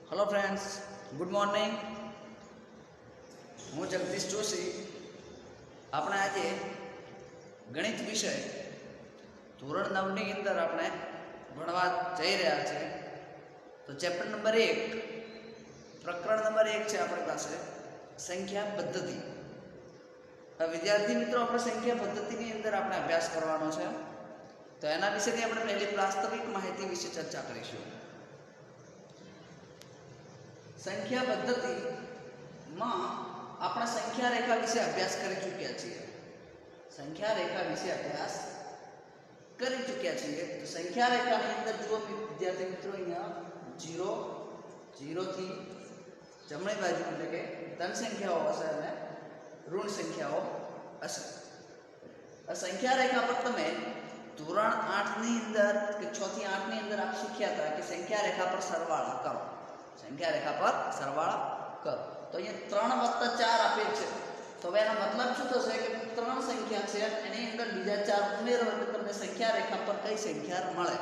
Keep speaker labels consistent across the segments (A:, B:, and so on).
A: Hello friends, good morning. हूँ जगदीश जोशी। अपने आज गणित विषय धोरण 9 ની અંદર આપણે ભણવા જઈ રહ્યા છે। તો ચેપ્ટર નંબર 1 પ્રકરણ નંબર 1 છે આપણી પાસે સંખ્યા પદ્ધતિ। વિદ્યાર્થી મિત્રો, આપણે સંખ્યા પદ્ધતિની અંદર આપણે અભ્યાસ કરવાનો છે। તો એના વિશેની આપણે પહેલી વાસ્તવિક માહિતી વિશે ચર્ચા કરીશું। संख्या पद्धति में अपना संख्या रेखा विषय अभ्यास कर चुक्या छीए। संख्या रेखा विषय अभ्यास कर चुक्या छीए। तो संख्या रेखा ની અંદર જો વિદ્યાર્થી મિત્રો અહીંયા 0 0 થી જમણી બાજુ એટલે કે ધન સંખ્યાઓ હશે અને ઋણ સંખ્યાઓ હશે। આ સંખ્યા રેખા પર તમે ધોરણ 8 ની અંદર કે 6 થી 8 ની અંદર આપ શીખ્યા હતા કે સંખ્યા રેખા પર સરવાળા કરો। संख्या रेखा पर सरवाळा करो तो ये 3 + 4 आपेल छे। तो હવે એનો મતલબ શું થશે કે 3 સંખ્યા છે એની અંદર બીજા 4 ઉમેરો એટલે તમને સંખ્યા રેખા પર કઈ સંખ્યા મળે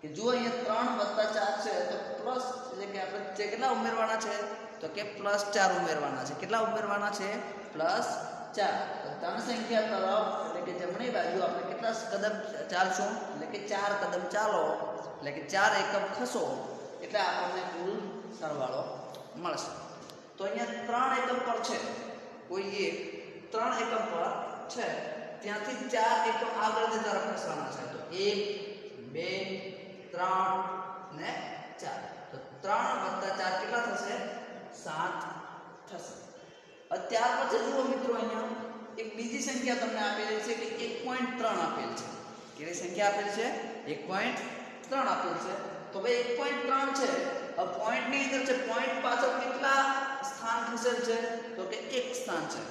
A: કે જો અહીંયા 3 + 4 છે તો પ્લસ એટલે કે આપણે કેટલા ઉમેરવાના છે તો કે +4 ઉમેરવાના છે। કેટલા ઉમેરવાના છે? +4। તો 3 સંખ્યા તરફ એટલે કે જમણી બાજુ આપણે કેટલા કદમ ચાલશું એટલે કે 4 કદમ ચાલો એટલે કે 4 એકમ ખસો એટલે આપણને કુલ સરવાળો મળશે। તો અહીંયા 3 એકમ પર છે, કોઈ એક 3 એકમ પર છે ત્યાંથી 4 એકમ આગળની તરફ ખસવાના છે। તો 1 2 3 ને 4 તો 3 + 4 કેટલા થશે? 7 થશે। ત્યાર પછી જુઓ મિત્રો, અહીંયા એક બીજી સંખ્યા તમને આપેલી છે કે 1.3 આપેલ છે। કેવી સંખ્યા આપેલ છે? 1.3 આપેલ છે। तो भाई 1.3 છે। अब पॉइंट ની અંદર છે, पॉइंट પાછળ કેટલા સ્થાન ખસેલ છે તો કે એક સ્થાન છે।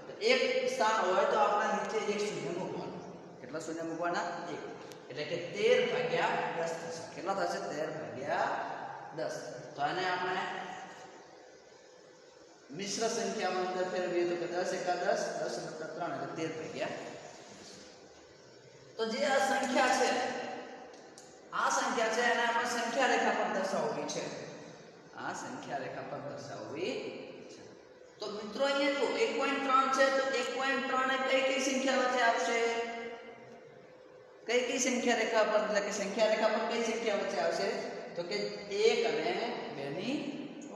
A: તો એક સ્થાન હોય તો આપણે નીચે એક શૂન્ય મૂકવાનું। કેટલા શૂન્ય મૂકવાના? એક। એટલે કે 13/10 થશે। કેટલા થશે? 13/10। તો આને આપણે મિશ્ર સંખ્યામાં અંદર ફેરવીએ તો કે 10 * 10 10 + 3 એટલે 13/10। તો જે આ સંખ્યા છે આ સંખ્યા છે એને આપણે સંખ્યા રેખા પર દર્શાવવી છે। આ સંખ્યા રેખા પર દર્શાવવી છે। તો મિત્રો અહીંયા જો 1.3 છે તો 1.3 એ કઈ સંખ્યા વચ્ચે આવશે? કઈ સંખ્યા રેખા પર એટલે કે સંખ્યા રેખા પર કઈ સંખ્યા વચ્ચે આવશે તો કે 1 અને 2 ની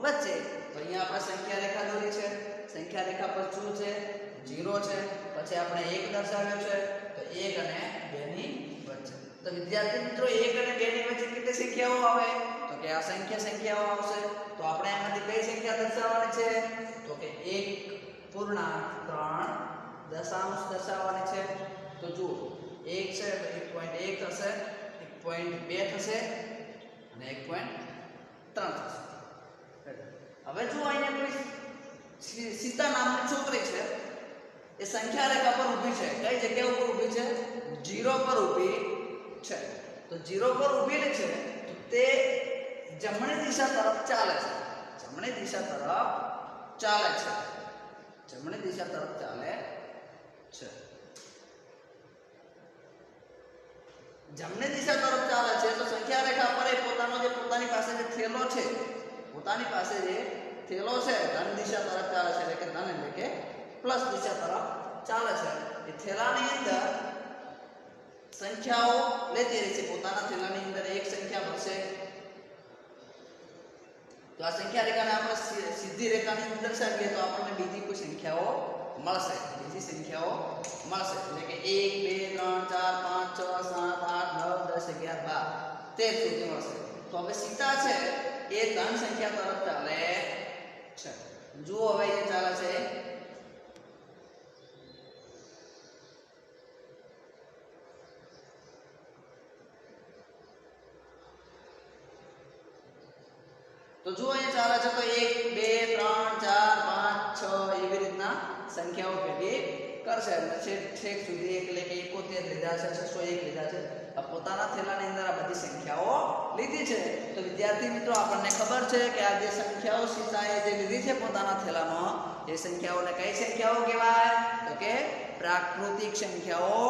A: વચ્ચે। તો અહીંયા આપણે સંખ્યા રેખા દોરી છે। સંખ્યા રેખા પર શું છે? 0 છે, પછી આપણે 1 દર્શાવ્યો છે તો 1 અને 2 ની વચ્ચે। तो विद्यार्थी मित्रों 1 અને 2 ની વચ્ચે કેટલી સંખ્યાઓ આવે તો કે આ સંખ્યાઓ આવશે। તો આપણે આમાંથી કઈ સંખ્યા દર્શાવવાની છે તો કે 1.3 દશાંશ દર્શાવવાની છે। તો જુઓ 1 છે તો 1.1 થશે, 1.2 થશે અને 1.3 થશે। હવે જો અહીંયા કોઈ સીતા નામની છોકરી છે, એ સંખ્યા રેખા પર ઊભી છે। કઈ જગ્યા ઉપર ઊભી છે? 0 પર ઊભી છે। तो 0 पर ઊભેલી છે તો તે જમણી દિશા તરફ ચાલે છે। જમણી દિશા તરફ ચાલે છે। જમણી દિશા તરફ ચાલે છે। જમણી દિશા તરફ ચાલે છે તો સંખ્યા રેખા પર એ પોતાની પાસે જે થેલો છે, પોતાની પાસે જે થેલો છે ધન દિશા તરફ ચાલે છે એટલે કે ધન એટલે કે પ્લસ દિશા તરફ ચાલે છે। એ થેલાની અંદર संख्याओं लेती रही है। પોતાના થેલાની અંદર એક સંખ્યા મળશે તો આ સંખ્યા રેખાને આપણે સીધી રેખાની અંદર દર્શાવીએ તો આપણને બીજી કોઈ સંખ્યાઓ મળશે। બીજી સંખ્યાઓ મળશે એટલે કે 1 2 3 4 5 6 7 8 9 10 11 12 13 સુધી મળશે। તો હવે સીતા છે એ ધન સંખ્યા તરફ ચાલે છે। જુઓ હવે એ ચાલે છે तो जो ये चाले છે તો 1 2 3 4 5 6 એવી રીતના સંખ્યાઓ ભેગી કરશે અને છેક સુધી એટલે કે 71 લીધા છે, 601 લીધા છે। આ પોતાના થેલાની અંદર આ બધી સંખ્યાઓ લીધી છે। તો વિદ્યાર્થી મિત્રો, આપણને ખબર છે કે આ જે સંખ્યાઓ સીતાએ જે લીધી છે પોતાના થેલામાં એ સંખ્યાઓને કઈ સંખ્યાઓ કહેવાય તો કે પ્રાકૃતિક સંખ્યાઓ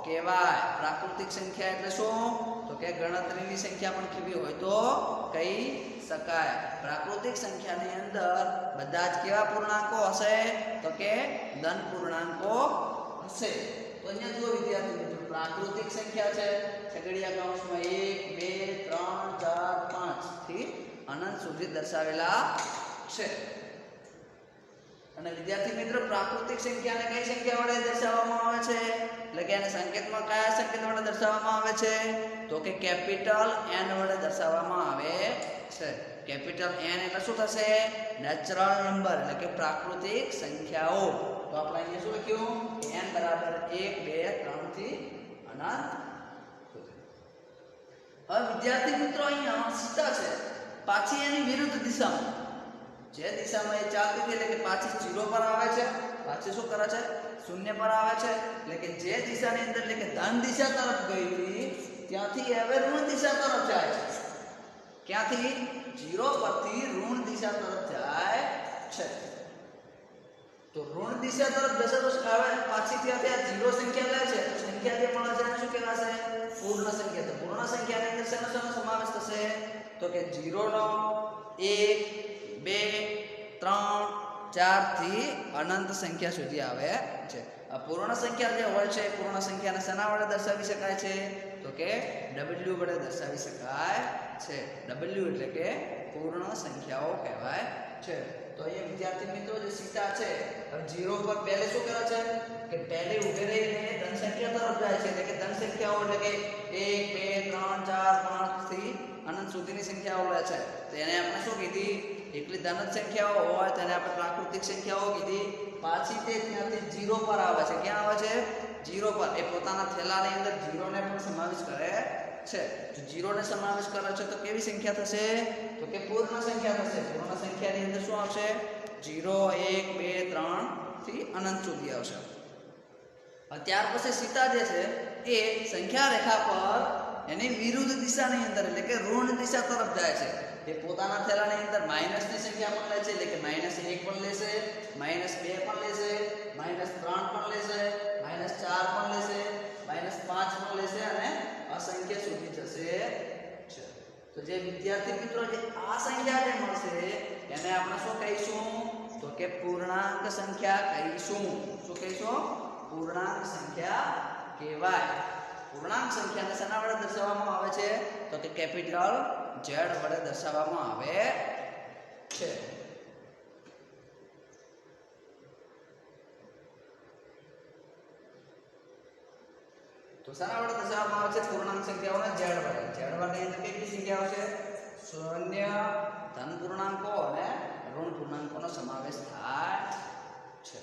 A: કહેવાય। પ્રાકૃતિક સંખ્યા એટલે શું તો કે ગણતરીની સંખ્યા પણ કેવી હોય તો કઈ શકાય. પ્રાકૃતિક સંખ્યાની અંદર બધા જ કેવા પૂર્ણાંકો હશે? તો કે ધન પૂર્ણાંકો હશે. તો અહીંયા જુઓ વિદ્યાર્થી મિત્રો, પ્રાકૃતિક સંખ્યા છે છગડીયા કૌંસમાં 1 2 3 4 5 થી અનંત સુધી દર્શાવેલા છે. અને વિદ્યાર્થી મિત્રો, પ્રાકૃતિક સંખ્યાને કઈ સંખ્યા વડે દર્શાવવામાં આવે છે? એટલે કે એને સંકેતમાં કયા સંકેત વડે દર્શાવવામાં આવે છે? તો કે કેપિટલ N વડે દર્શાવવામાં આવે છે. કેપિટલ N એટલે શું થશે? નેચરલ નંબર એટલે કે પ્રાકૃતિક સંખ્યાઓ. તો આપણે અહીંયા શું લખ્યું? N બરાબર 1 2 3 થી અનંત સુધી. હવે વિદ્યાર્થી મિત્રો, અહીંયા સીધા છે પાછી એની વિરુદ્ધ દિશામાં, જે દિશામાં એ ચાલતી હતી એટલે કે પાછી 0 પર આવે છે, પાછી શું કરે છે? 0 પર આવે છે. એટલે કે જે દિશાની અંદર એટલે કે ધન દિશા તરફ ગઈ હતી ત્યાંથી હવે ઋણ દિશા તરફ જાય છે. ક્યાંથી? 0 પરથી ઋણ દિશા તરફ જાય છે. તો ઋણ દિશા તરફ જશે તો હવે પાછી ત્યાંથી આ 0 સંખ્યા લે છે. તો સંખ્યા જે મળે છે એને શું કહેવાશે? પૂર્ણ સંખ્યા. તો પૂર્ણ સંખ્યાની અંદર શેનો સમાવેશ થશે? તો કે 0 નો 1 2 3 4 થી અનંત સંખ્યા સુધી આવે છે. આ પૂર્ણ સંખ્યા જે હોય છે, પૂર્ણ સંખ્યાને શેના વડે દર્શાવી શકાય છે? તો કે W વડે દર્શાવી શકાય છે. W એટલે કે પૂર્ણ સંખ્યાઓ કહેવાય છે. તો અહીંયા વિદ્યાર્થી મિત્રો, જે સીતા છે 0 પર પહેલે શું કરે છે કે પહેલે ઊભે રહીને ધન સંખ્યા તરફ જાય છે. એટલે કે ધન સંખ્યાઓ એટલે કે 1 2 3 4 5 થી અનંત સુધીની સંખ્યાઓ લે છે. તો એને આપણે શું કીધી? એકલી ધન જ સંખ્યાઓ હોય તેને આપણે પ્રાકૃતિક સંખ્યાઓ કીધી. પાછી તે ત્યાંથી 0 પર આવે છે. ક્યાં આવે છે? 0 પર. એ પોતાના થેલાની અંદર 0 ને પણ સમાવેશ કરે છે. જો 0 ને સમાવેશ કરે છે તો કેવી સંખ્યા થશે? તો કે પૂર્ણ સંખ્યા થશે. પૂર્ણ સંખ્યાની અંદર શું આવશે? 0 1 2 3 થી અનંત સુધી આવશે. ત્યાર પછી સીતા જે છે એ સંખ્યા રેખા પર એની વિરુદ્ધ દિશાની અંદર એટલે કે ઋણ દિશા તરફ જાય છે. એ પોતાના થેલાની અંદર માઈનસની સંખ્યા પણ લે છે. એટલે કે -1 પણ લેશે, -2 પણ લેશે, -3 પણ લેશે, -4 પણ લેશે, -5 પણ લેશે અને અસંખ્ય સુધી જશે છે. તો જે વિદ્યાર્થી મિત્રો, જે આ સંખ્યા જે મળશે એને આપણે શું કહીશું? તો કે પૂર્ણાંક સંખ્યા કહીશું. શું કહીશું? પૂર્ણાંક સંખ્યા કહેવાય. પૂર્ણાંક સંખ્યાને શેના વડે દર્શાવવામાં આવે છે? તો કે કેપિટલ Z વડે દર્શાવવામાં આવે છે. તો શેના વડે દર્શાવવામાં આવે છે? પૂર્ણાંક સંખ્યાઓને Z વડે. Z વડે એટલે કેટલી સંખ્યાઓ છે? 0 ધન પૂર્ણાંકો અને ઋણ પૂર્ણાંકોનો સમાવેશ થાય છે.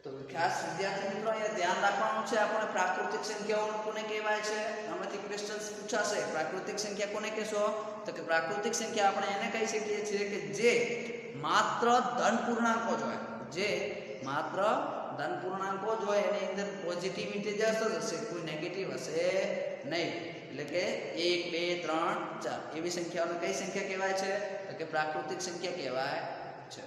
A: તો ખાસ વિદ્યાર્થી મિત્રો, અહીંયા ધ્યાન રાખવાનું છે આપણે પ્રાકૃતિક સંખ્યાઓ કોને કહેવાય છે? આમાંથી ક્વેશ્ચન્સ પૂછાશે. પ્રાકૃતિક સંખ્યા કોને કહેશો? તો કે પ્રાકૃતિક સંખ્યા આપણે એને કહી શકીએ છીએ કે જે માત્ર ધન પૂર્ણાંકો જ હોય. જે માત્ર ધન પૂર્ણાંકો જ હોય, એની અંદર પોઝિટિવ ઇન્ટીજર્સ જ હશે, કોઈ નેગેટિવ હશે નહીં. એટલે કે 1 2 3 4 એવી સંખ્યાઓને કઈ સંખ્યા કહેવાય છે? તો કે પ્રાકૃતિક સંખ્યા કહેવાય છે.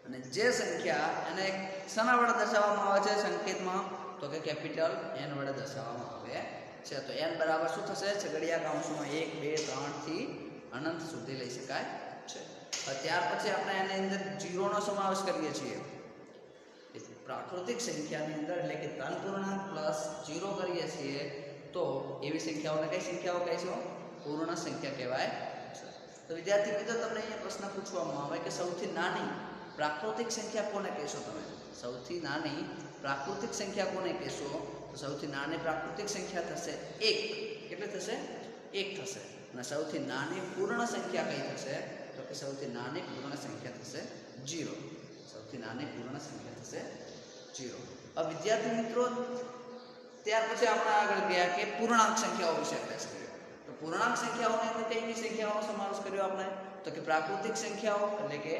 A: અને જે સંખ્યા એને શેના વડે દર્શાવવામાં આવે છે સંકેતમાં? તો કે કેપિટલ N વડે દર્શાવવામાં આવે છે. તો N બરાબર શું થશે? છગડીયા કૌંસમાં 1 2 3 થી અનંત સુધી લઈ શકાય છે. ત્યાર પછી આપણે એની અંદર 0 નો સમાવેશ કરીએ છીએ. પ્રાકૃતિક સંખ્યાની અંદર એટલે કે ધન પૂર્ણાંક પ્લસ 0 કરીએ છીએ તો એવી સંખ્યાઓને કઈ સંખ્યાઓ કહીશું? પૂર્ણ સંખ્યા કહેવાય છે. તો વિદ્યાર્થી મિત્રો, તમને અહીંયા પ્રશ્ન પૂછવામાં આવે કે સૌથી નાની પ્રાકૃતિક સંખ્યા કોને કહેશો તમે? સૌથી નાની પ્રાકૃતિક સંખ્યા કોને કહેશો? તો સૌથી નાની પ્રાકૃતિક સંખ્યા થશે 1. કેટલી થશે? 1 થશે. અને સૌથી નાની પૂર્ણ સંખ્યા કઈ થશે? તો કે સૌથી નાની પૂર્ણ સંખ્યા થશે 0. સૌથી નાની પૂર્ણ સંખ્યા થશે 0. હવે વિદ્યાર્થી મિત્રો, ત્યાર પછી આપણે આગળ ગયા કે પૂર્ણાંક સંખ્યાઓ વિશે અભ્યાસ કર્યો. તો પૂર્ણાંક સંખ્યાઓની અંદર કઈ કઈ સંખ્યાઓનો સમાવેશ કર્યો આપણે? તો કે પ્રાકૃતિક સંખ્યાઓ એટલે કે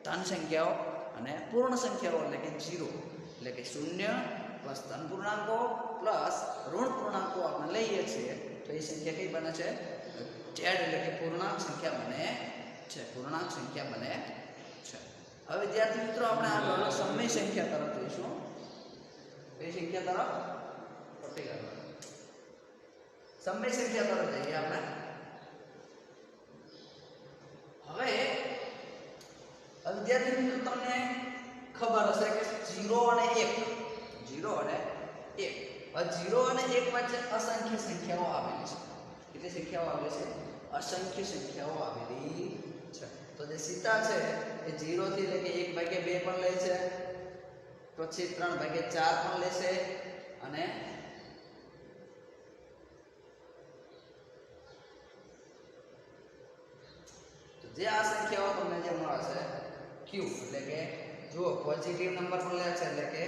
A: ધન સંખ્યાઓ અને પૂર્ણ સંખ્યાઓ એટલે કે 0. એટલે કે 0 પ્લસ ધન પૂર્ણાંકો પ્લસ ઋણ પૂર્ણાંકો આપણે લઈએ છીએ તો એ સંખ્યા કઈ બને છે? Z એટલે કે પૂર્ણાંક સંખ્યા બને છે. પૂર્ણાંક સંખ્યા બને છે. હવે વિદ્યાર્થી મિત્રો, આપણે આગળ સમય સંખ્યા તરફ જઈશું. કઈ સંખ્યા તરફ? સમય સંખ્યા તરફ જઈએ આપણે. ખબર હશે કે 0 અને 1, 0 અને 1. હવે 0 અને 1 વચ્ચે અસંખ્ય સંખ્યાઓ આવેલી છે. કેટલી સંખ્યાઓ આવેલી છે? અસંખ્ય સંખ્યાઓ આવેલી છે. તો જે સીતા છે એ 0 થી એટલે કે 1/2 પણ લે છે, પછી 3/4 પણ લેશે, અને જે આ સંખ્યાઓ તમને જે મળે છે q એટલે કે જો પોઝિટિવ નંબર પણ લે છે એટલે કે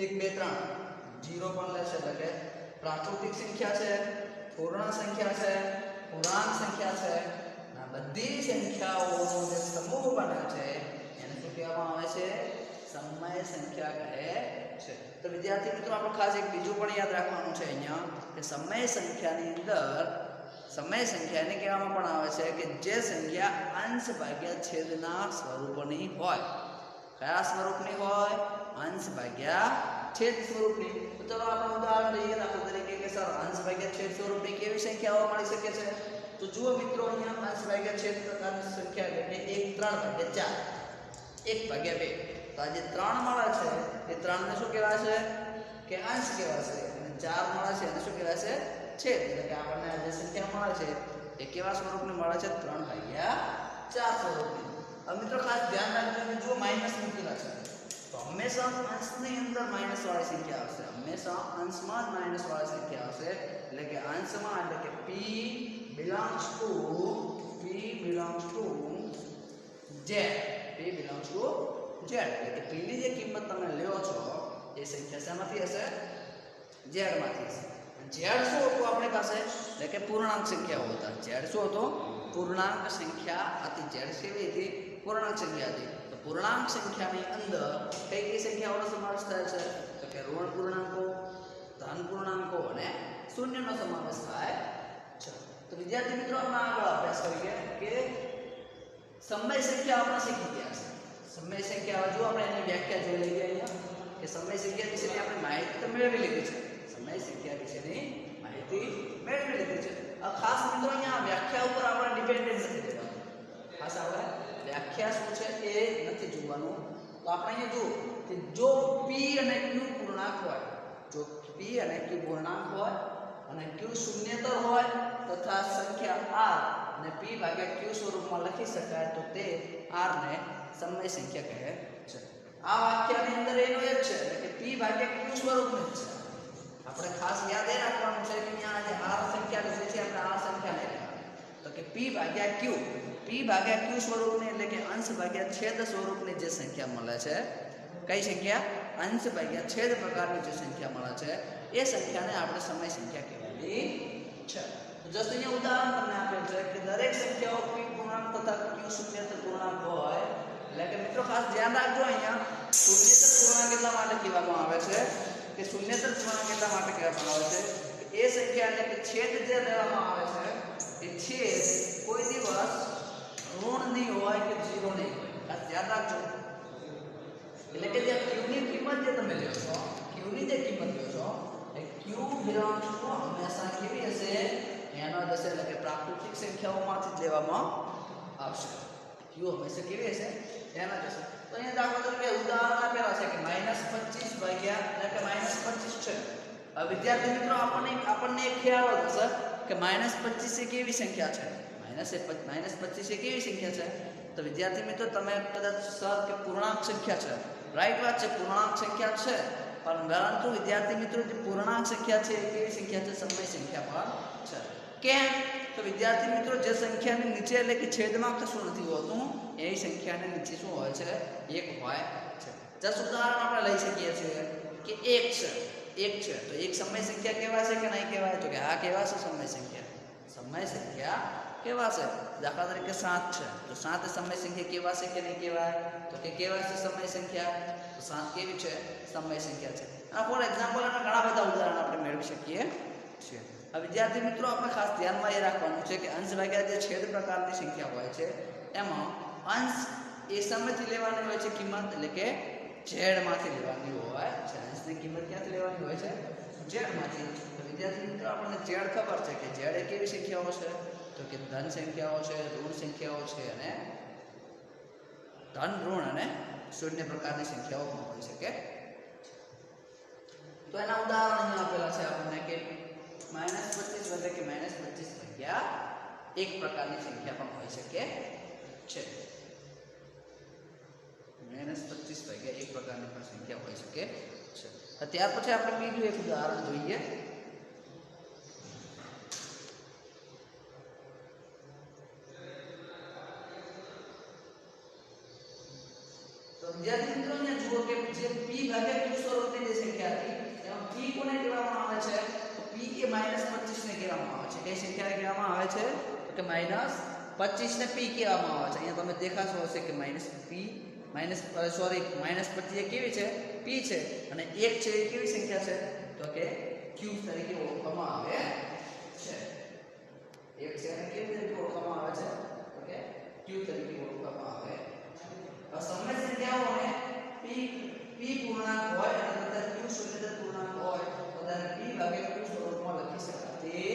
A: 1 2 3, 0 પણ લે છે એટલે કે પ્રાકૃતિક સંખ્યા છે, પૂર્ણ સંખ્યા છે, પૂર્ણાંક સંખ્યા છે. આ બધી સંખ્યાઓનો જે સમૂહ બને છે એને શું કહેવામાં આવે છે? સમય સંખ્યા કહે છે. તો વિદ્યાર્થી મિત્રો આપણે ખાસ એક બીજું પણ યાદ રાખવાનું છે અહીંયા કે સમય સંખ્યાની અંદર સમય સંખ્યા એને કહેવામાં પણ આવે છે કે જે સંખ્યા અંશ ભાગ્યા છેદના સ્વરૂપની હોય. કયા સ્વરૂપની હોય? અંશ ભાગ્યા છેદ સ્વરૂપની. તો ચલો આપણે ઉદાહરણ લઈએ દાખલા તરીકે કે સર અંશ ભાગ્યા છેદ સ્વરૂપની કેવી સંખ્યાઓ મળી શકે છે? તો જુઓ મિત્રો અહીંયા અંશ ભાગ્યા છેદ પ્રકારની સંખ્યા એટલે કે 1 3/4, 1/2. તો આ જે 3 મળે છે એ 3 ને શું કહેવાય છે? કે અંશ કહેવાશે, અને 4 મળે છે એને શું કહેવાય છે? છેદ. એટલે કે આપણને આ જે સંખ્યા મળે છે એ કેવા સ્વરૂપની મળે છે? 3/4 સ્વરૂપની. હવે મિત્રો ખાસ ધ્યાન રાખજો કે જો માઈનસ મૂકેલા છે તો હંમેશા અંશની અંદર માઈનસ વાળી સંખ્યા આવશે, હંમેશા અંશમાં જ માઈનસ વાળી સંખ્યા આવશે. એટલે કે અંશમાં એટલે કે p belongs to z, p belongs to z. એટલે કે p ની જે કિંમત તમે લ્યો છો એ સંખ્યા શેમાંથી હશે? z માંથી હશે. z શું હતું આપણી પાસે? એટલે કે પૂર્ણાંક સંખ્યાઓ હતા. z શું હતો? પૂર્ણાંક સંખ્યા હતી. z કેવી હતી? પૂર્ણાંક સંખ્યા હતી. તો પૂર્ણાંક સંખ્યાની અંદર કઈ કઈ સંખ્યાઓનો સમાવેશ થાય છે? તો કે ઋણ પૂર્ણાંકો, ધન પૂર્ણાંકો અને શૂન્યનો સમાવેશ થાય છે. તો વિદ્યાર્થી મિત્રો આપણે આગળ અભ્યાસ કરીએ કે સમય સંખ્યા આપણે શીખી ગયા છે. સમય સંખ્યા જો આપણે એની વ્યાખ્યા જોઈ લઈએ અહીંયા કે સમય સંખ્યા વિશેની આપણે માહિતી તો મેળવી લીધી છે. સમય સંખ્યા વિશેની માહિતી મેળવી લીધી છે. ખાસ મિત્રો અહીંયા વ્યાખ્યા ઉપર આપણે ડિપેન્ડન્ટ નથી રહેવાનું. ખાસ આપણે વ્યાખ્યા શું છે એ નથી જોવાનું. તો આપણે અહીંયા જુઓ કે જો p અને q પૂર્ણાંક હોય, જો p અને q પૂર્ણાંક હોય અને q શૂન્યતર હોય તથા સંખ્યા r ને p ભાગ્યા q સ્વરૂપમાં લખી શકાય તો તે r ને સમય સંખ્યા કહે છે. આ વાક્યની અંદર એનો એક છે કે p ભાગ્યા q સ્વરૂપનું છે. આપણે ખાસ યાદ એ રાખવાનું છે કે અહીંયા જે r સંખ્યા લીધી છે આપણે આ સંખ્યા લઈ લેવાની. તો કે p ભાગ્યા q સ્વરૂપની એટલે કે અંશ ભાગ્યા છેદ સ્વરૂપની જે સંખ્યા મળે છે, કઈ સંખ્યા? અંશ ભાગ્યા છેદ પ્રકારની જે સંખ્યા મળે છે એ સંખ્યાને આપણે સમય સંખ્યા કહેવાની છે. તો જસ્ટ અહીંયા ઉદાહરણ તમને આપેલ છે કે દરેક સંખ્યાઓ p પૂર્ણાંક તથા q શૂન્યતર પૂર્ણાંક હોય. એટલે કે મિત્રો ખાસ ધ્યાન રાખજો અહીંયા શૂન્યતર પૂર્ણાંક એટલા માટે કહેવામાં આવે છે કે શૂન્યતર પૂર્ણાંક એટલા માટે કહેવામાં આવે છે કે એ સંખ્યા એટલે કે છેદ જે લેવામાં આવે છે એ છેદ કોઈ દિવસ ઋણ નહીં હોય કે 0 નહીં હોય. ખાસ ધ્યાન રાખજો. એટલે કે જે q ની કિંમત જે તમે લ્યો છો, q ની જે કિંમત લ્યો છો એ q belongs to હંમેશા કેવી હશે? એનો હશે એટલે કે પ્રાકૃતિક સંખ્યાઓમાંથી જ લેવામાં આવશે. q હંમેશા કેવી હશે? એના જ હશે. તો અહીંયા દાખલા તરીકે ઉદાહરણ આપેલા છે કે -25 ભાગ્યા એટલે કે -25 છે. હવે વિદ્યાર્થી મિત્રો આપણને એક ખ્યાલ હશે કે -25 એ કેવી સંખ્યા છે? -25 એ કેવી સંખ્યા છે? તો વિદ્યાર્થી મિત્રો તમે કદાચ સર કે પૂર્ણાંક સંખ્યા છે, રાઈટ વાત છે, પૂર્ણાંક સંખ્યા છે. પરંતુ વિદ્યાર્થી મિત્રો જે પૂર્ણાંક સંખ્યા છે એ કેવી સંખ્યા છે? સમય સંખ્યા પણ છે. કેમ? તો વિદ્યાર્થી મિત્રો જે સંખ્યાની નીચે એટલે કે છેદમાં કશું નથી હોતું એ સંખ્યાની નીચે શું હોય છે? 1 હોય છે. જસ્ટ ઉદાહરણ આપણે લઈ શકીએ છીએ કે 1 છે તો એક સમય સંખ્યા કહેવાશે કે નહીં કહેવાય? તો કે આ કહેવાશે સમય સંખ્યા. સમય સંખ્યા કહેવાશે. દાખલા તરીકે 7 છે તો 7 સમય સંખ્યા કહેવાશે કે નહીં કહેવાય? તો કે કહેવાશે સમય સંખ્યા. તો 7 કેવી છે? સમય સંખ્યા છે. આ ફોર એક્ઝામ્પલ અને ઘણા બધા ઉદાહરણ આપણે મેળવી શકીએ છીએ. હવે વિદ્યાર્થી મિત્રો આપણે ખાસ ધ્યાનમાં એ રાખવાનું છે કે અંશ ભાગ્યા જે છેદ પ્રકારની સંખ્યા હોય છે એમાં અંશ એ સમયથી લેવાની હોય છે કિંમત, એટલે કે z માંથી લેવાની હોય છે. અંશની કિંમત ક્યાંથી લેવાની હોય છે? z માંથી. તો વિદ્યાર્થી મિત્રો આપણને z ખબર છે કે z એ કેવી સંખ્યાઓ છે? તો કે ધન સંખ્યાઓ છે, ઋણ સંખ્યાઓ છે અને ધન, ઋણ અને શૂન્ય પ્રકારની સંખ્યાઓ પણ હોઈ શકે. તો એના ઉદાહરણ અહીં આપેલા છે આપણને કે -25 એટલે કે -25 ભાગ્યા એક પ્રકારની સંખ્યા પણ હોઈ શકે છે. -25 ભાગ્યા એક પ્રકારની પણ સંખ્યા હોઈ શકે છે. ત્યાર પછી આપણે બીજું એક ઉદાહરણ જોઈએ. તો વિદ્યાર્થી મિત્રો અહીંયા જુઓ કે જે p ભાગ્યા q સ્વરૂપની જે સંખ્યા હતી એમાં p કોને કહેવામાં આવે છે? તો p એ -25 ને કહેવામાં આવે છે. કઈ સંખ્યાને કહેવામાં આવે છે? તો કે -25 ને p કહેવામાં આવે છે. અહીંયા તમે દેખાશો હશે કે -25 એ કેવી છે? p છે અને 1 છે એ કેવી સંખ્યા છે? તો કે q તરીકે ઓળખવામાં આવે છે. 1 છે અને કેવી તરીકે ઓળખવામાં આવે છે? તો કે q તરીકે ઓળખવામાં આવે છે. સમય સંખ્યાઓને p પૂર્ણાંક હોય અને તથા q શૂન્યતર પૂર્ણાંક હોય તો તેને p ભાગ્યા q સ્વરૂપમાં લખી શકાતી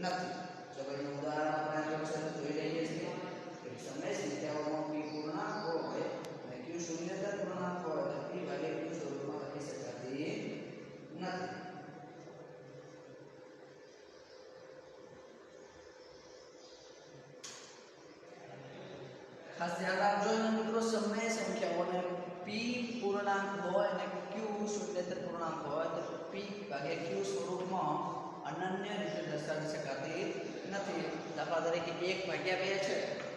A: નથી. જો કોઈ ઉદાહરણ આપણે જોઈ લઈએ છીએ કે સમય સંખ્યાઓમાં p પૂર્ણાંક હોય અને q શૂન્યતર પૂર્ણાંક હોય તો p ભાગ્યા q સ્વરૂપમાં લખી શકાતી નથી. ખાસ ધ્યાન રાખજો મિત્રો, સમય સંખ્યાઓને p પૂર્ણાંક હોય અને q શૂન્યતર પૂર્ણાંક હોય તો p ભાગ્યા q સ્વરૂપમાં અનન્ય રીતે દર્શાવી શકાતી નથી. દાખલા તરીકે 1 ભાગ્યા 2 છે,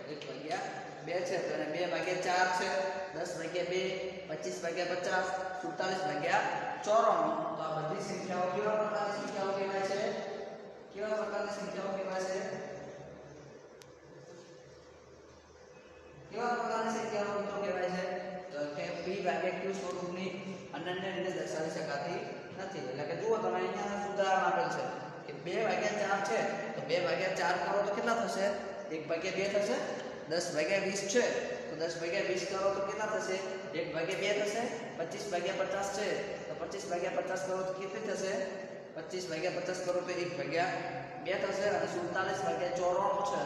A: 1 ભાગ્યા 2 છે તો એને 2 ભાગ્યા 4 છે, 10 ભાગ્યા 2, 25 ભાગ્યા 50, 47 ભાગ્યા 94. તો આ બધી સંખ્યાઓ કેવા પ્રકારની સંખ્યાઓ કહેવાય છે? કેવા પ્રકારની સંખ્યાઓ કહેવાય છે? કેવા પ્રકારની સંખ્યાઓ મિત્રો કહેવાય છે? તો કે p ભાગ્યા q સ્વરૂપની અનન્ય રીતે દર્શાવી શકાતી નથી. એટલે કે જુઓ તમે અહીંયા ઉદાહરણ આપેલ છે કે 2 ભાગ્યા 4 છે તો 2 ભાગ્યા 4 કરો તો કેટલા થશે? 1 ભાગ્યા 2 થશે. 10 ભાગ્યા 20 છે તો 10 ભાગ્યા 20 કરો તો કેટલા થશે? 1 ભાગ્યા 2 થશે. 25 ભાગ્યા 50 છે તો 25 ભાગ્યા 50 કરો તો કેટલી થશે? 25 ભાગ્યા 50 કરો તો 1 ભાગ્યા 2 થશે. અને 47 ભાગ્યા 94 છે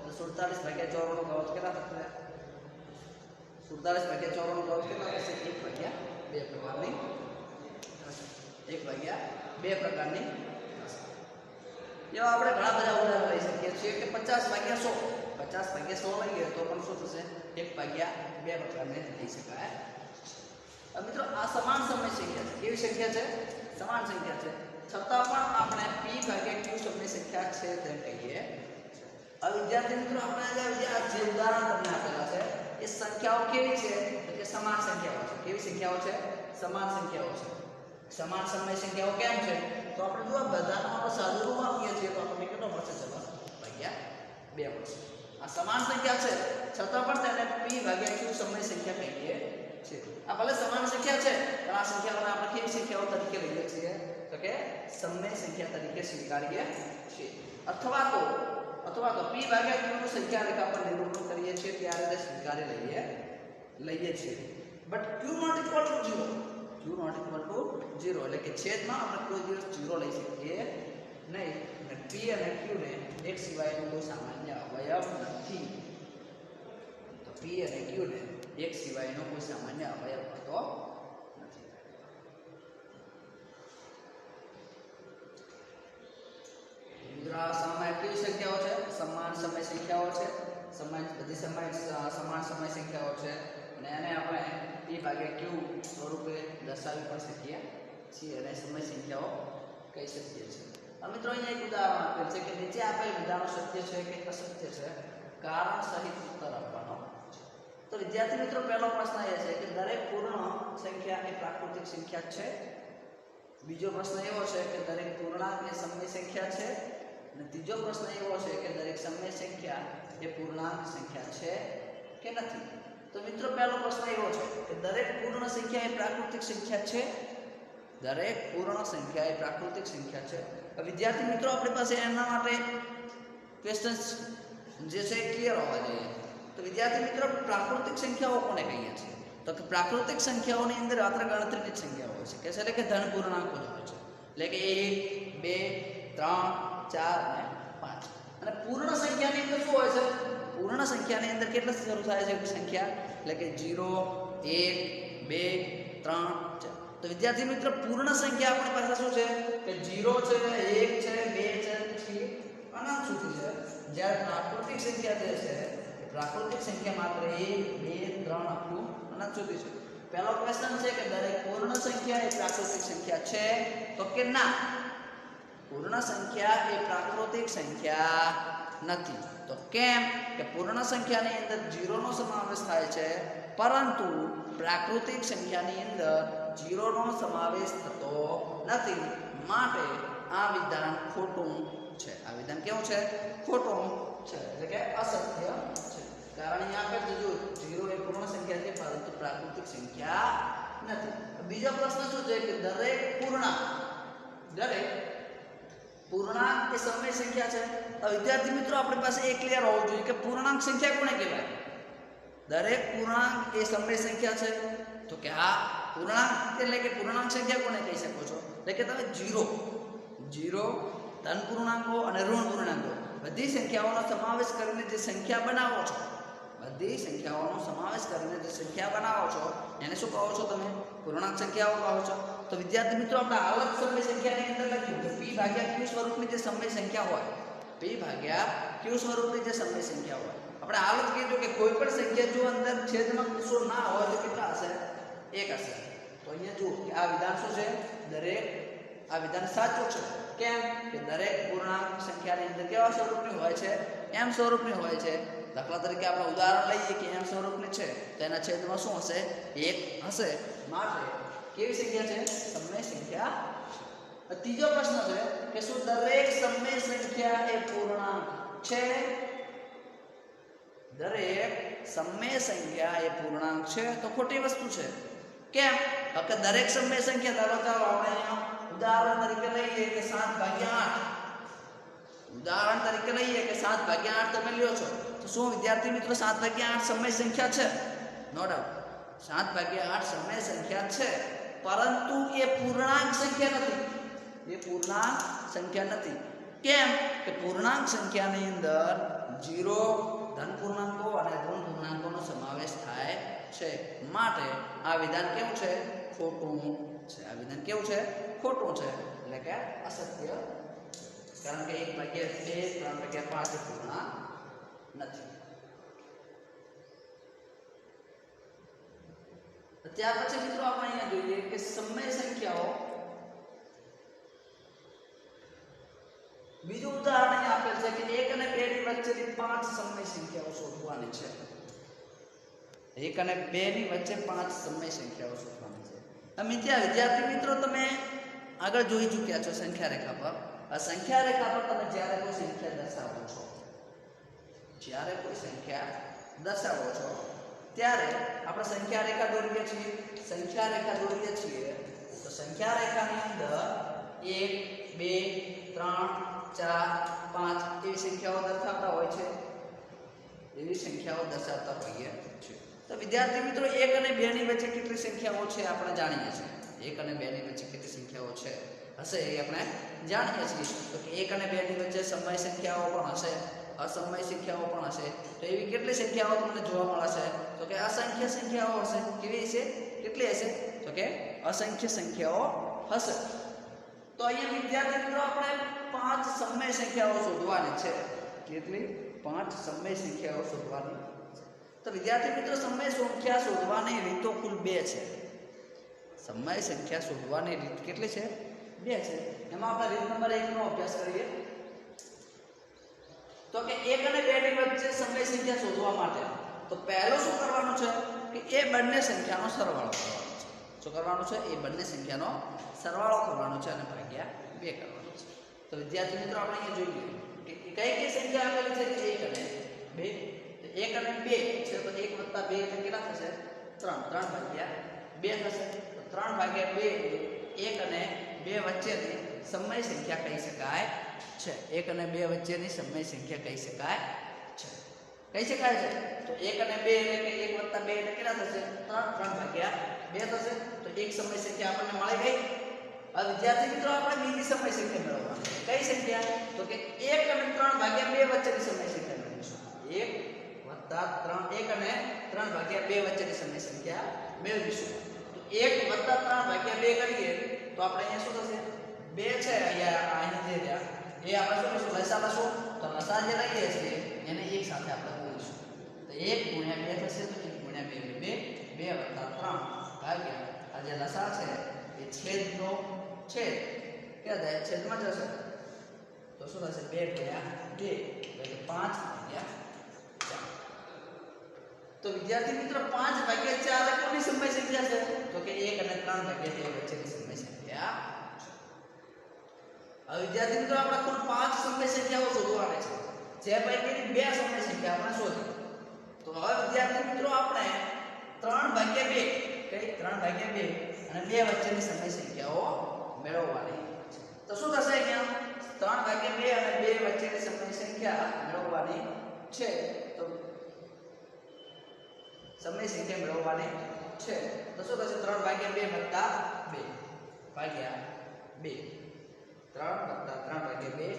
A: તો 47 ભાગ્યા 94 કરો તો કેટલા થશે? 47 ભાગ્યા 94 કરો તો કેટલા થશે? 1 ભાગ્યા 2 પ્રકારની થશે. 1 ભાગ્યા 2 પ્રકારની થશે. એવા આપણે ઘણા બધા ઉદાહરણ લઈ શકીએ છીએ કે 50 ભાગ્યા 100, 50 ભાગ્યા 100 લઈએ તો પણ શું થશે? 1 ભાગ્યા 2 પ્રકારને લઈ શકાય. મિત્રો આ સમાન સમય સંખ્યા છે. કેવી સંખ્યા છે? સમાન સંખ્યા છે. છતાં પણ આપણે p ભાગ્યા q સમય સંખ્યા છે તેમ કહીએ. હવે વિદ્યાર્થી મિત્રો આપણે જે ઉદાહરણ તમને આપેલા છે એ સંખ્યાઓ કેવી છે? તો કે સમાન સંખ્યાઓ છે. કેવી સંખ્યાઓ છે? સમાન સંખ્યાઓ છે. સમાન સમય સંખ્યાઓ કેમ છે? તો આપણે જો બધાનો આપણે સાદુરૂપ આપીએ છીએ તો આપણને કેટલો મળશે? જવાબ ભાગ્યા 2 મળશે. આ સમાન સંખ્યા છે છતાં પણ તેને p ભાગ્યા q સમય સંખ્યા કહીએ છીએ. આ ભલે સમાન સંખ્યા છે પણ આ સંખ્યાઓને આપણે કેવી સંખ્યાઓ તરીકે લઈએ છીએ? તો કે સમય સંખ્યા તરીકે સ્વીકારીએ છીએ. અથવા તો p ભાગ્યા q નું સંખ્યા રેખા પર નિરૂપણ કરીએ છીએ ત્યારે તે સ્વીકારી લઈએ છીએ. But q not equal to 0, q not equal to 0 એટલે કે છેદમાં આપણે કોઈ દિવસ 0 લઈ શકીએ નહીં. અને p અને q ને એક સિવાયનો કોઈ સામાન્ય અવયવ નથી. તો p અને q ને એક સિવાયનો કોઈ સામાન્ય અવયવ હોતો નથી. સમય કેવી સંખ્યાઓ છે? સમાન સમય સંખ્યાઓ છે. બધી સમાન સમય સંખ્યાઓ છે અને એને આપણે p ભાગ્યા q સ્વરૂપે દર્શાવી પણ શકીએ છીએ અને સમય સંખ્યાઓ કહી શકીએ છીએ. મિત્રો અહીંયા એક ઉદાહરણ આપેલ છે કે નીચે આપેલ વિધાનો સત્ય છે કે અસત્ય છે? કારણ સહિત ઉત્તર આપવાનો છે. તો વિદ્યાર્થી મિત્રો પહેલો પ્રશ્ન એ છે કે દરેક પૂર્ણ સંખ્યા એ પ્રાકૃતિક સંખ્યા છે. બીજો પ્રશ્ન એવો છે કે દરેક પૂર્ણાંક એ સમય સંખ્યા છે. અને ત્રીજો પ્રશ્ન એવો છે કે દરેક સમય સંખ્યા એ પૂર્ણાંક સંખ્યા છે કે નથી? તો મિત્રો પહેલો પ્રશ્ન એવો છે કે દરેક પૂર્ણ સંખ્યા એ પ્રાકૃતિક સંખ્યા છે. દરેક પૂર્ણ સંખ્યા એ પ્રાકૃતિક સંખ્યા છે. વિદ્યાર્થી મિત્રો આપણી પાસે એના માટે ક્વેશ્ચન્સ જે છે ક્લિયર હોવા જોઈએ. તો વિદ્યાર્થી મિત્રો પ્રાકૃતિક સંખ્યાઓ કોને કહીએ છીએ? તો કે પ્રાકૃતિક સંખ્યાઓની અંદર માત્ર ગણતરીની જ સંખ્યાઓ હોય છે કે એટલે કે ધન પૂર્ણાંકો જ હોય છે. એટલે કે 1, 2, 3, 4 અને 5. અને પૂર્ણ સંખ્યાની અંદર શું હોય છે? પૂર્ણ સંખ્યાની અંદર કેટલા શરૂ થાય છે સંખ્યા? એટલે કે 0, 1, 1 2 3 4. તો વિદ્યાર્થી મિત્રો પૂર્ણ સંખ્યા આપણી પાસે શું છે કે 0 છે 1 છે 2 છે પછી અનંત સુધી છે. જ્યારે પ્રાકૃતિક સંખ્યા જે છે પ્રાકૃતિક સંખ્યા માત્ર 1 2 3 અપટુ અનંત સુધી છે. પહેલો ક્વેશ્ચન છે કે દરેક પૂર્ણ સંખ્યા એ પ્રાકૃતિક સંખ્યા છે તો કે ના, પૂર્ણ સંખ્યા એ પ્રાકૃતિક સંખ્યા નથી. તો કેમ કે પૂર્ણ સંખ્યાની અંદર 0 નો સમાવેશ થાય છે પરંતુ પ્રાકૃતિક સંખ્યાની અંદર 0 નો સમાવેશ થતો નથી, માટે આ વિધાન ખોટું છે. આ વિધાન કેવું છે? ખોટું છે, એટલે કે અસત્ય છે. કારણ અહીંયા આપણે જો 0 એ પૂર્ણ સંખ્યા છે પરંતુ પ્રાકૃતિક સંખ્યા નથી. બીજો પ્રશ્ન શું છે કે દરેક પૂર્ણાંક એ સમય સંખ્યા છે. તો વિદ્યાર્થી મિત્રો આપણી પાસે એ ક્લિયર હોવું જોઈએ કે પૂર્ણાંક સંખ્યા કોને કહેવાય? દરેક પૂર્ણાંક એ સમય સંખ્યા છે. તો કે આ પૂર્ણાંક એટલે કે પૂર્ણાંક સંખ્યા કોને કહી શકો છો? એટલે કે તમે 0 ધન પૂર્ણાંકો અને ઋણ પૂર્ણાંકો બધી સંખ્યાઓનો સમાવેશ કરીને જે સંખ્યા બનાવો છો, બધી સંખ્યાઓનો સમાવેશ કરીને જે સંખ્યા બનાવો છો એને શું કહો છો? તમે પૂર્ણાંક સંખ્યાઓ કહો છો. તો વિદ્યાર્થી મિત્રો આપણે આલક સમય સંખ્યાની અંદર લખ્યું કે p ભાગ્યા q સ્વરૂપની જે સમય સંખ્યા હોય, p ભાગ્યા q સ્વરૂપની જે સમય સંખ્યા હોય, આપણે આલક કીધું કે કોઈ પણ સંખ્યા જો અંદર છેદમાં કુશળ ના હોય તો કેટલા હશે? 1 હશે. તો અહીંયા જુઓ કે આ વિધાન શું છે? આ વિધાન સાચું છે. કેમ કે દરેક પૂર્ણાંક સંખ્યાની અંદર કેવા સ્વરૂપની હોય છે? m સ્વરૂપની હોય છે. દાખલા તરીકે આપણે ઉદાહરણ લઈએ કે m સ્વરૂપની છે તો એના છેદમાં શું હશે? 1 હશે. માટે કેવી સંખ્યા છે? સમય સંખ્યા. ત્રીજો પ્રશ્ન છે કે શું દરેક સમય સંખ્યા એ પૂર્ણાંક છે? દરેક સમય સંખ્યા એ પૂર્ણાંક છે તો ખોટી વસ્તુ છે. કેમ? કે દરેક સમય સંખ્યા, ચાલો આપણે અહીંયા ઉદાહરણ તરીકે લઈએ કે 7/8. ઉદાહરણ તરીકે લઈએ કે 7/8 તમે લ્યો છો તો શું વિદ્યાર્થી મિત્રો 7/8 સમય સંખ્યા છે? નો ડાઉટ 7/8 સમય સંખ્યા છે, પરંતુ એ પૂર્ણાંક સંખ્યા નથી. એ પૂર્ણાંક સંખ્યા નથી. કેમ કે પૂર્ણાંક સંખ્યાની અંદર 0 ધન પૂર્ણાંકો અને ઋણ પૂર્ણાંકોનો સમાવેશ થાય છે. માટે આ વિધાન કેવું છે? ખોટું છે. આ વિધાન કેવું છે? ખોટું છે, એટલે કે અસત્ય. કારણ કે 1/2 3/5 પૂર્ણાંક નથી. ત્યાર પછી મિત્રો આપણે અહીંયા જોઈએ કે સમય સંખ્યાઓ. બીજું ઉદાહરણ અહીંયા આપેલ છે કે 1 અને 2 ની વચ્ચેની 5 સમય સંખ્યાઓ શોધવાની છે. 1 અને 2 ની વચ્ચે 5 સમય સંખ્યાઓ શોધવાની છે. વિદ્યાર્થી મિત્રો તમે આગળ જોઈ ચૂક્યા છો સંખ્યા રેખા પર. આ સંખ્યા રેખા પર તમે જ્યારે કોઈ સંખ્યા દર્શાવો છો, ત્યારે આપણે સંખ્યા રેખા દોરીએ છીએ. તો સંખ્યા રેખાની અંદર 1 2 3 4 5 એવી સંખ્યાઓ દર્શાવતા હોય છે. તો વિદ્યાર્થી મિત્રો 1 અને 2 ની વચ્ચે કેટલી સંખ્યાઓ છે આપણે જાણીએ છીએ. 1 અને 2 ની વચ્ચે કેટલી સંખ્યાઓ છે હશે એ આપણે જાણીએ છીએ. તો કે 1 અને 2 ની વચ્ચે સમય સંખ્યાઓ પણ હશે, અસમય સંખ્યાઓ પણ હશે. તો એવી કેટલી સંખ્યાઓ તમને જોવા મળશે? તો કે અસંખ્ય સંખ્યાઓ હશે. કેવી હશે? કેટલી હશે? તો કે અસંખ્ય સંખ્યાઓ હશે. તો અહીંયા વિદ્યાર્થી મિત્રો આપણે 5 સમય સંખ્યાઓ શોધવાની છે. કેટલી? 5 સમય સંખ્યાઓ શોધવાની. તો વિદ્યાર્થી મિત્રો સમય સંખ્યા શોધવાની રીતો કુલ 2 છે. સમય સંખ્યા શોધવાની રીત કેટલી છે? 2 છે. એમાં આપણે રીત નંબર 1 નો અભ્યાસ કરીએ. તો કે 1 અને 2 ની વચ્ચે સમય સંખ્યા શોધવા માટે તો પહેલું શું કરવાનું છે કે એ બંને સંખ્યાનો સરવાળો કરવાનો છે. શું કરવાનું છે? એ બંને સંખ્યાનો સરવાળો કરવાનો છે અને ભાગ્યા 2 કરવાનો છે. તો વિદ્યાર્થી મિત્રો આપણે અહીંયા જોઈએ કે કઈ સંખ્યા આપેલી છે? 1 અને 2. તો 1 અને 2 છે તો 1 + 2 એટલે કેટલા થશે? 3. 3/2 થશે. તો 3/2 1 અને 2 વચ્ચેની સમય સંખ્યા કહી શકાય છે. 1 અને 2 વચ્ચેની સમય સંખ્યા કહી શકાય છે. તો 1 અને 2 એટલે કે 1 + 2 એટલે કેટલા થશે? 3. 3/2 થશે. તો એક સમય સંખ્યા આપણને મળી ગઈ. હવે વિદ્યાર્થી મિત્રો આપણે બીજી સમય સંખ્યા મેળવવાની. કઈ સંખ્યા? તો કે 1 અને 3/2 વચ્ચેની સમય સંખ્યા મેળવીશું. 1 + 3 1 અને 3 ભાગ્યા 2 વચ્ચેની સમય સંખ્યા મેળવીશું. તો 1 વત્તા 3 ભાગ્યા 2 કરીએ તો આપણે અહીંયા શું થશે? 2 છે અહીંયા જે રહ્યા એ આપણે શું કરીશું? લસાઅ લઈશું. તો લસાઅ જે લઈએ છીએ એને એક સાથે આપણે ઉમેરીશું. તો 1 ગુણ્યા 2 થશે. તો 1 ગુણ્યા 2 એટલે 2 2 વત્તા 3 ભાગ્યા આ જે લસાઅ છે એ છેદનો છેદ ક્યાં જાય? છેદમાં જશે. તો શું થશે? 2 ગુણ્યા 2 એટલે 5 ભાગ્યા 4. તો વિદ્યાર્થી મિત્રો 5 ભાગ્યા 4 કોની સમય સંખ્યા છે? તો કે 1 અને 3 ભાગ્યા 2 વચ્ચેની સમય સંખ્યા. હવે વિદ્યાર્થી મિત્રો આપણે કુલ 5 સમય સંખ્યાઓ શોધવાની છે, જે પૈકીની 2 સમય સંખ્યા આપણે શોધી. તો હવે વિદ્યાર્થી મિત્રો આપણે 3 ભાગ્યા 2 કઈ 3 ભાગ્યા 2 અને 2 વચ્ચેની સમય સંખ્યાઓ મેળવવાની છે. તો શું થશે? અહીંયા 3 ભાગ્યા 2 અને 2 વચ્ચેની સમય સંખ્યા મેળવવાની છે. તો સમય સંખ્યા મેળવવાની છે. તો શું થશે? 3 ભાગ્યા 2 વત્તા 2 ભાગ્યા 2 3 વત્તા 3 ભાગ્યા 2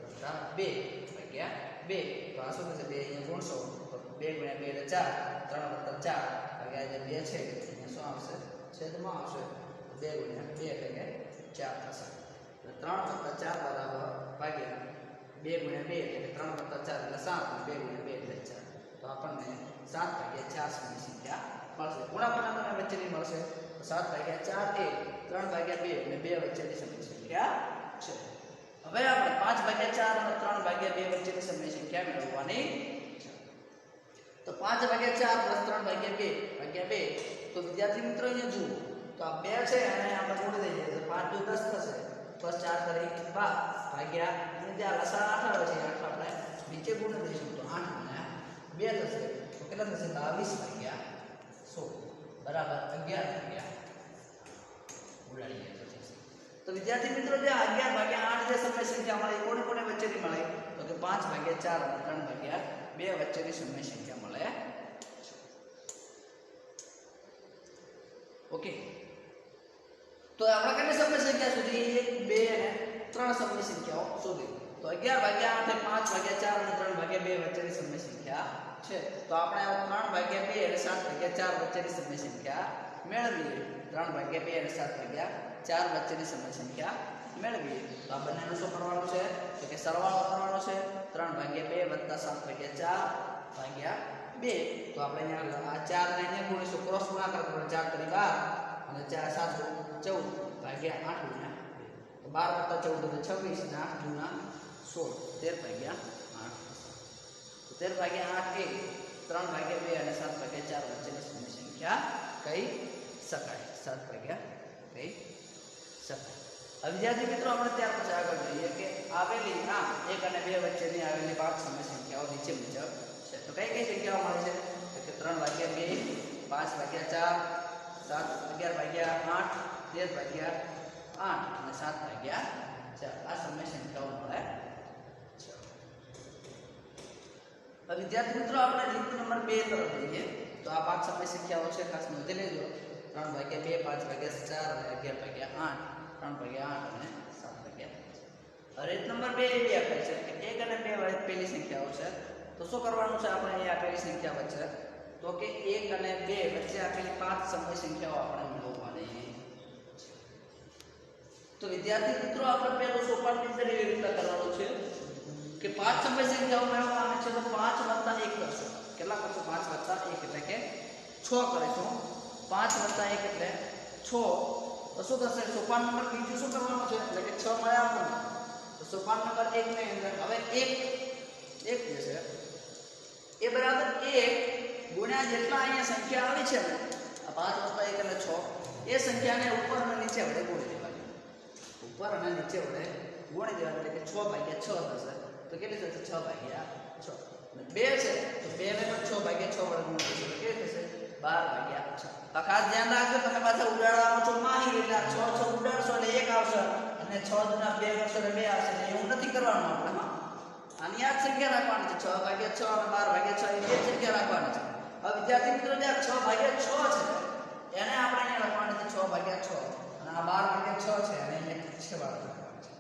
A: વત્તા 2 ભાગ્યા 2. તો આ શું થશે? 2 અહીંયા ગુણશો તો 2 ગુણ્યા 2 એટલે 4 3 વત્તા 4 ભાગ્યા જે 2 છે અહીંયા શું આવશે? છેદમાં આવશે. 2 ગુણ્યા 2 એટલે કે 4 થશે. તો 3 વત્તા 4 બરાબર ભાગ્યા 2 ગુણ્યા 2 એટલે કે 3 વત્તા 4 એટલે 7 2 ગુણ્યા 2 એટલે 4. તો આપણને 7 ભાગ્યા 4 સમય સંખ્યા મળશે. ગુણાકાર વચ્ચેની મળશે. તો 7 ભાગ્યા 4 એ 3 ભાગ્યા 2 અને 2 વચ્ચેની સમય સંખ્યા છે. હવે આપણે 5 ભાગ્યા 4 અને 3 ભાગ્યા 2 વચ્ચેની સમય સંખ્યા મેળવવાની છે. તો 5 ભાગ્યા 4 3 ભાગ્યા 2 ભાગ્યા 2. તો વિદ્યાર્થી મિત્રો અહીંયા જુઓ તો આ 2 છે અને આપણે ગુણી દઈએ તો 5 × 10 થશે. પ્લસ 4 કરી 12 ભાગ્યા અને જે આ લસાઅ 8 આવે છે 8 આપણે નીચે ગુણી દઈશું તો 8 ગુણ્યા 2 થશે. તો કેટલા થશે? 22 ભાગ્યા 100 બરાબર 11 ભાગ્યા ઉડાડીએ તો થશે. તો વિદ્યાર્થી મિત્રો જે 11 ભાગ્યા 8 જે સમય સંખ્યા મળે કોને કોને વચ્ચેની મળે? તો કે 5 ભાગ્યા 4 અને 3 ભાગ્યા 2 વચ્ચેની સમય સંખ્યા મળે. ઓકે. તો આપણે કેટલી સમય સંખ્યા સુધી? 1 2 અને 3 સમય સંખ્યાઓ શોધી. તો 11 ભાગ્યા 8 5 ભાગ્યા 4 અને 3 ભાગ્યા 2 વચ્ચેની સમય સંખ્યા છે. તો આપણે 3 ભાગ્યા 2 અને 7 ભાગ્યા 4 વચ્ચેની સમય સંખ્યા મેળવીએ. 3 ભાગ્યા 2 અને 7 ભાગ્યા 4 વચ્ચેની સમય સંખ્યા મેળવીએ. તો આ બંનેનો શું કરવાનું છે? તો કે સરવાળો કરવાનો છે. 3 ભાગ્યા 2 વત્તા 7 ભાગ્યા 4 ભાગ્યા 2. તો આપણે અહીંયા આ 4 ને અહીંયા ગુણીશું. ક્રોસ ગુણાકાર કરવાનો. 4 કરી 12 અને 4 7 14 ભાગ્યા 8 ગુણ્યા 2. તો 12 વત્તા 14 એટલે 26 અને 8 ગુણ્યા 16 13 ભાગ્યા 8. તો 13 ભાગ્યા 8 એ 3 ભાગ્યા 2 અને 7 ભાગ્યા 4 વચ્ચેની સમય સંખ્યા કહી શકાય. 7 ભાગ્યા કહી શકાય. હવે વિદ્યાર્થી મિત્રો આપણે ત્યાર પછી આગળ જોઈએ કે આવેલી આ 1 અને 2 વચ્ચેની આવેલી 5 સમય સંખ્યાઓ નીચે મુજબ છે. તો કઈ કઈ સંખ્યાઓ મળે છે? તો કે 3 ભાગ્યા 2 5 ભાગ્યા 4 7 11 ભાગ્યા 8 13 ભાગ્યા 8 અને 7 ભાગ્યા 4 આ સમય સંખ્યાઓ મળે છે. હવે વિદ્યાર્થી મિત્રો આપણે રીત નંબર 2 તરફ જઈએ. તો આ 5 સમય સંખ્યાઓ છે, ખાસ નોંધી લેજો. 3 ભાગ્યા 2 5 ભાગ્યા 4 અને 11 ભાગ્યા 8 3 ભાગ્યા 8 અને 7 ભાગ્યા. રીત નંબર 2 એવી આપે છે કે 1 અને 2 વચ્ચે પેલી સંખ્યાઓ છે. તો શું કરવાનું છે આપણે? અહીંયા આપેલી સંખ્યા વચ્ચે તો કે 1 અને 2 વચ્ચે આપેલી 5 સમય સંખ્યાઓ આપણે મેળવવાની. તો વિદ્યાર્થી મિત્રો આપણે પહેલું સોપાન એવી રીતે કરવાનું છે કે 5 સમય સંખ્યાઓ મેળવવાની છે. તો 5 વત્તા 1 કરશું. કેટલા કરશું? 5 વત્તા 1 એટલે કે 6 કરીશું. 5 વત્તા 1 એટલે 6. તો શું થશે? સોપાન નંબર બીજું શું કરવાનું છે? એટલે કે 6 મળ્યા આપણને. તો સોપાન નંબર 1 ની અંદર હવે 1 જે છે એ બરાબર 1 ગુણ્યા જેટલા અહીંયા સંખ્યા આવી છે ને આ 5 વત્તા 1 એટલે 6 એ સંખ્યાને ઉપર અને નીચે વડે ગુણી દેવાની. ઉપર અને નીચે વડે ગુણી દેવાની એટલે કે 6 ભાગ્યા 6 થશે. તો કેટલી થશે? 6 ભાગ્યા 6. 2 છે તો 2 ને પણ 6 ભાગ્યા 6 વડે ગુણી દઈશું તો કેટલી થશે? 12 ભાગ્યા 6. તો ખાસ ધ્યાન રાખજો તમે પાછા ઉડાડવામાં છો માહિર એટલે 6 6 ઉડાડશો એટલે 1 આવશે અને 6 દુના 2 કરશો એટલે 2 આવશે. એવું નથી કરવાનું આપણે. આની યાદ સંખ્યા રાખવાની છે. 6 ભાગ્યા 6 અને 12 ભાગ્યા 6 એ સંખ્યા રાખવાની છે. હવે વિદ્યાર્થી મિત્રો જે 6 ભાગ્યા 6 છે એને આપણે અહીંયા લખવાની છે 6 ભાગ્યા 6 અને આ 12 ભાગ્યા 6 છે અને અહીંયા છેવાડે લખવાની છે.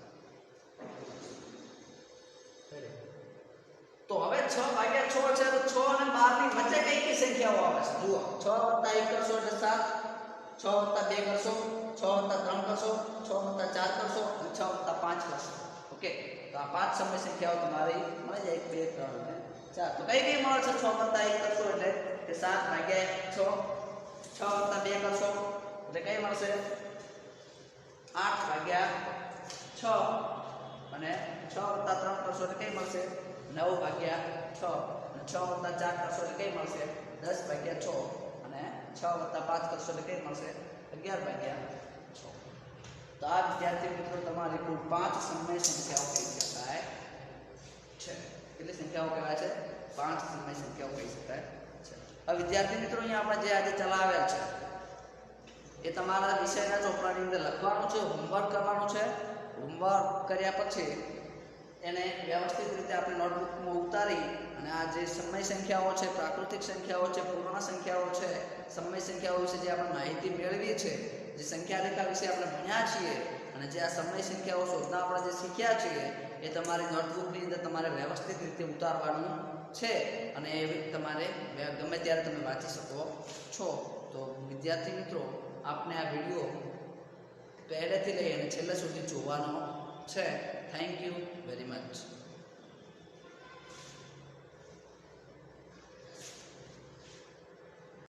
A: તો હવે 6 ભાગ્યા 6 છે તો 6 અને 12 ની વચ્ચે કઈ કઈ સંખ્યાઓ આવે છે જુઓ 6 + 1 કરશો એટલે 7 6 + 2 કરશો 6 + 3 કરશો 6 + 4 કરશો અને 6 + 5 કરશો ઓકે તો આ પાંચ સમય સંખ્યાઓ તમારી મળી જાય 1 2 3 અને 4 તો કઈ કઈ મળે છે 6 + 1 કરશો એટલે કે 7 ભાગ્યા 6 6 + 2 કરશો એટલે કઈ મળશે 8 ભાગ્યા 6 અને 6 + 3 કરશો એટલે કઈ મળશે 9 ભાગ્યા 6 અને 6 + 4 કરશો એટલે કઈ મળશે 10 ભાગ્યા 6 અને 6 + 5 કરશો એટલે કઈ મળશે 11 ભાગ્યા 6 તો આ વિદ્યાર્થી મિત્રો તમારી કુલ 5 સમય સંખ્યાઓ કહી શકાય છે કેટલી સંખ્યાઓ કહેવાય છે 5 સમય સંખ્યાઓ કહી શકાય છે હવે વિદ્યાર્થી મિત્રો અહીંયા આપણે જે આજે ચલાવેલ છે એ તમારા વિષયના ચોપડાની અંદર લખવાનું છે હોમવર્ક કરવાનું છે હોમવર્ક કર્યા પછી એને વ્યવસ્થિત રીતે આપણે નોટબુકમાં ઉતારી અને આ જે સમય સંખ્યાઓ છે પ્રાકૃતિક સંખ્યાઓ છે પૂર્ણ સંખ્યાઓ છે સમય સંખ્યાઓ વિશે જે આપણે માહિતી મેળવી છે જે સંખ્યા રેખા વિશે આપણે ભણ્યા છીએ અને જે આ સમય સંખ્યાઓ શોધના આપણે જે શીખ્યા છીએ એ તમારી નોટબુકની અંદર તમારે વ્યવસ્થિત રીતે ઉતારવાનું છે અને એ તમારે ગમે ત્યારે તમે વાંચી શકો છો તો વિદ્યાર્થી મિત્રો આપને આ વિડીયો પહેલેથી લઈ અને છેલ્લે સુધી જોવાનો છે થેન્ક યુ વેરી મચ